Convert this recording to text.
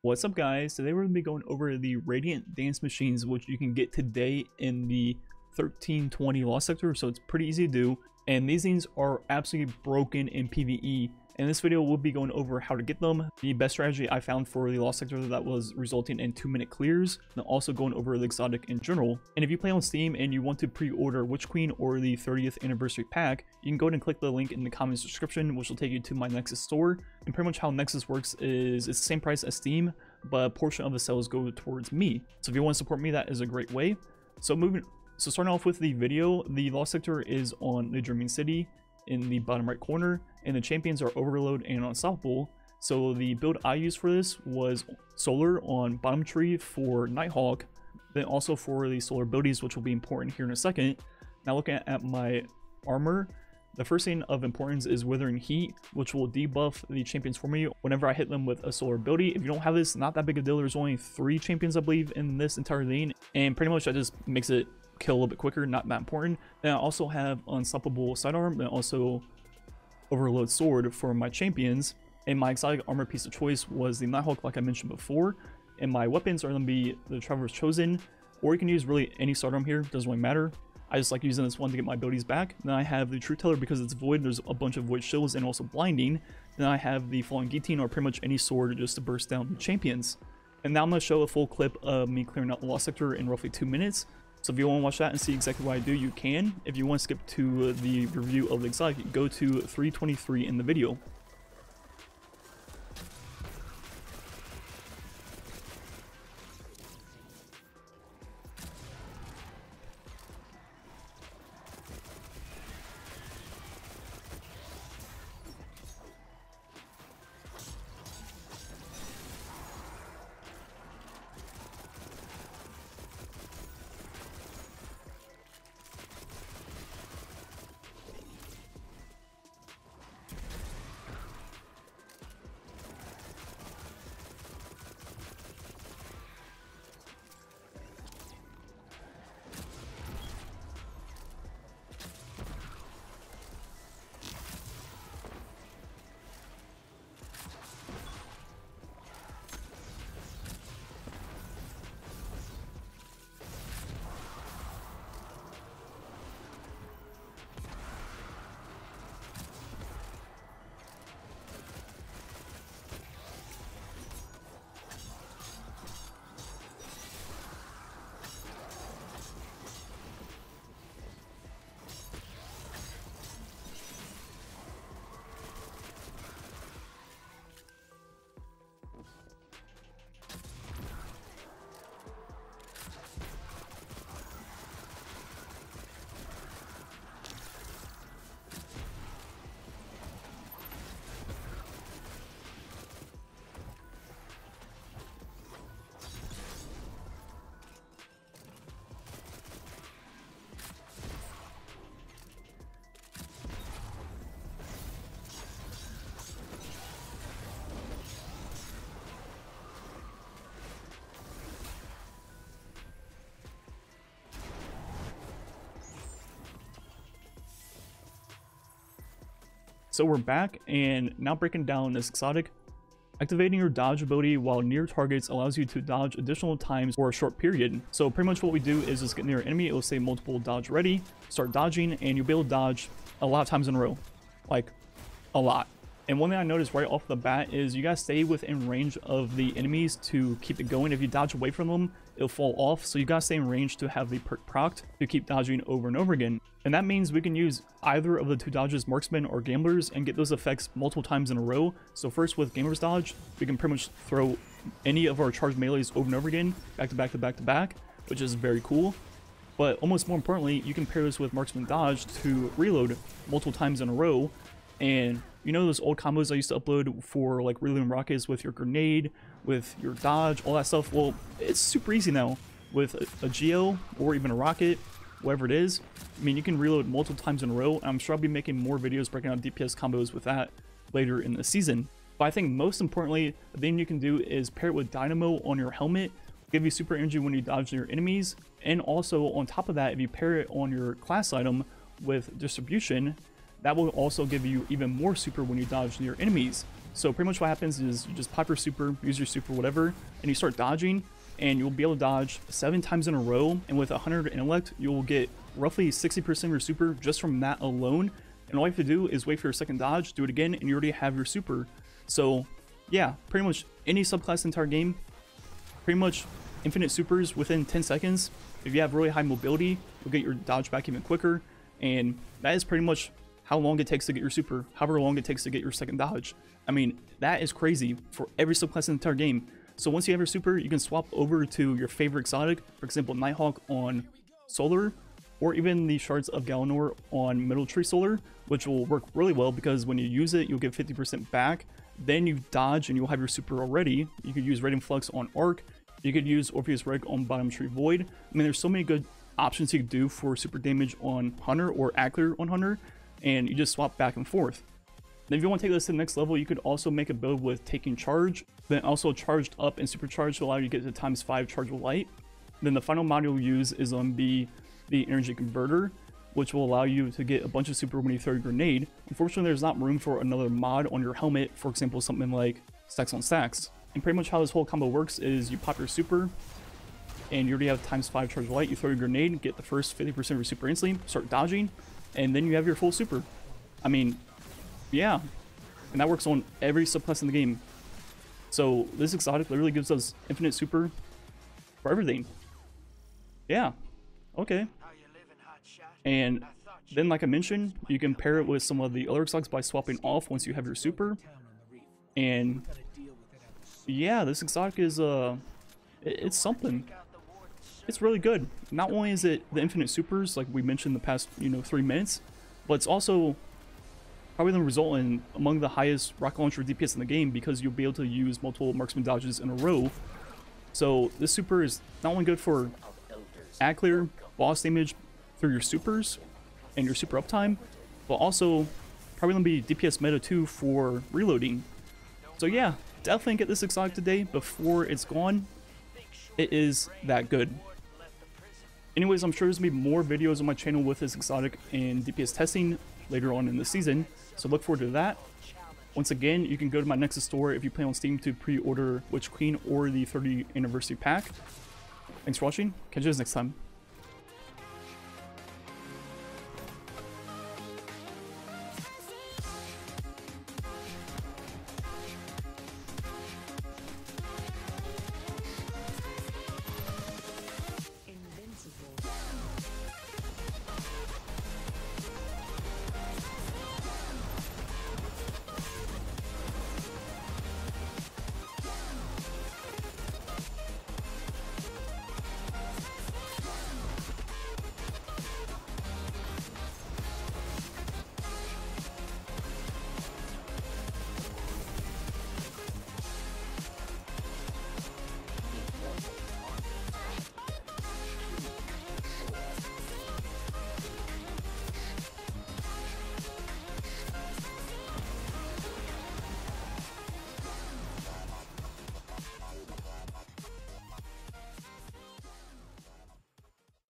What's up, guys? Today we're going to be going over the Radiant Dance Machines, which you can get today in the 1320 Lost Sector, so it's pretty easy to do. And these things are absolutely broken in PvE. In this video, we'll be going over how to get them, the best strategy I found for the Lost Sector that was resulting in 2-minute clears, and also going over the exotic in general. And if you play on Steam and you want to pre-order Witch Queen or the 30th anniversary pack, you can go ahead and click the link in the comments description, which will take you to my Nexus store. And pretty much how Nexus works is it's the same price as Steam, but a portion of the sales go towards me. So if you want to support me, that is a great way. So starting off with the video, the Lost Sector is on the Dreaming City in the bottom right corner, and the champions are Overload and Unstoppable. So the build I used for this was Solar on bottom tree for Nighthawk, then also for the solar abilities, which will be important here in a second. Now looking at my armor, the first thing of importance is Withering Heat, which will debuff the champions for me whenever I hit them with a solar ability. If you don't have this, not that big a deal. There's only 3 champions, I believe, in this entire lane, and pretty much that just makes it kill a little bit quicker, not that important. Then I also have Unstoppable Sidearm, and also Overload Sword for my champions. And my exotic armor piece of choice was the Nighthawk, like I mentioned before. And my weapons are going to be the Traveler's Chosen, or you can use really any sidearm here, doesn't really matter. I just like using this one to get my abilities back. Then I have the Truth Teller because it's void, there's a bunch of void shields and also blinding. Then I have the Falling Guillotine, or pretty much any sword just to burst down the champions. And now I'm going to show a full clip of me clearing out the Lost Sector in roughly 2 minutes. So if you want to watch that and see exactly what I do, you can. If you want to skip to the review of the exotic, go to 323 in the video. So we're back, and now breaking down this exotic. Activating your dodge ability while near targets allows you to dodge additional times for a short period. So pretty much what we do is just get near an enemy, it will say multiple dodge ready, start dodging, and you'll be able to dodge a lot of times in a row. Like, a lot. And one thing I noticed right off the bat is you guys stay within range of the enemies to keep it going. If you dodge away from them, it'll fall off. So you gotta stay in range to have the perk procced to keep dodging over and over again. And that means we can use either of the 2 dodges, Marksman or Gamblers, and get those effects multiple times in a row. So first with Gamblers dodge, we can pretty much throw any of our charged melees over and over again, back to back to back to back, which is very cool. But almost more importantly, you can pair this with Marksman dodge to reload multiple times in a row. And you know those old combos I used to upload for like reloading rockets with your grenade, with your dodge, all that stuff? Well, it's super easy now with a Geo or even a rocket, whatever it is. I mean, you can reload multiple times in a row. I'm sure I'll be making more videos breaking out DPS combos with that later in the season. But I think most importantly, the thing you can do is pair it with Dynamo on your helmet, give you super energy when you dodge your enemies. And also on top of that, if you pair it on your class item with Distribution, that will also give you even more super when you dodge your enemies. So pretty much what happens is you just pop your super, use your super, whatever, and you start dodging, and you'll be able to dodge 7 times in a row, and with 100 intellect, you'll get roughly 60% of your super just from that alone. And all you have to do is wait for your second dodge, do it again, and you already have your super. So yeah, pretty much any subclass in the entire game, pretty much infinite supers within 10 seconds. If you have really high mobility, you'll get your dodge back even quicker, and that is pretty much how long it takes to get your super, however long it takes to get your second dodge. I mean, that is crazy for every subclass in the entire game. So once you have your super, you can swap over to your favorite exotic, for example, Nighthawk on Solar, or even the Shards of Galanor on Middle Tree Solar, which will work really well because when you use it, you'll get 50% back. Then you dodge and you'll have your super already. You could use Radiant Flux on Arc. You could use Orpheus Reg on Bottom Tree Void. I mean, there's so many good options you could do for super damage on Hunter or Ackler on Hunter, and you just swap back and forth. Then if you want to take this to the next level, you could also make a build with taking charge, then also charged up and supercharged to allow you to get to ×5 charge with light. Then the final mod you'll use is on the energy converter, which will allow you to get a bunch of super when you throw your grenade. Unfortunately, there's not room for another mod on your helmet, for example, something like stacks on stacks. And pretty much how this whole combo works is you pop your super, and you already have ×5 charge light, you throw your grenade, get the first 50% of your super instantly, start dodging, and then you have your full super. I mean, yeah, and that works on every subclass in the game. So this exotic literally gives us infinite super for everything. Yeah, okay. And then, like I mentioned, you can pair it with some of the other exotics by swapping off once you have your super. And yeah, this exotic is it's something. It's really good. Not only is it the infinite supers like we mentioned the past 3 minutes, but it's also probably going to result in among the highest rocket launcher DPS in the game because you'll be able to use multiple marksman dodges in a row. So this super is not only good for clear boss damage through your supers and your super uptime, but also probably going to be DPS meta too for reloading. So yeah, definitely get this exotic today before it's gone. It is that good. Anyways, I'm sure there's going to be more videos on my channel with this exotic and DPS testing later on in the season, so look forward to that. Once again, you can go to my Nexus store if you plan on Steam to pre-order Witch Queen or the 30th anniversary pack. Thanks for watching. Catch you guys next time.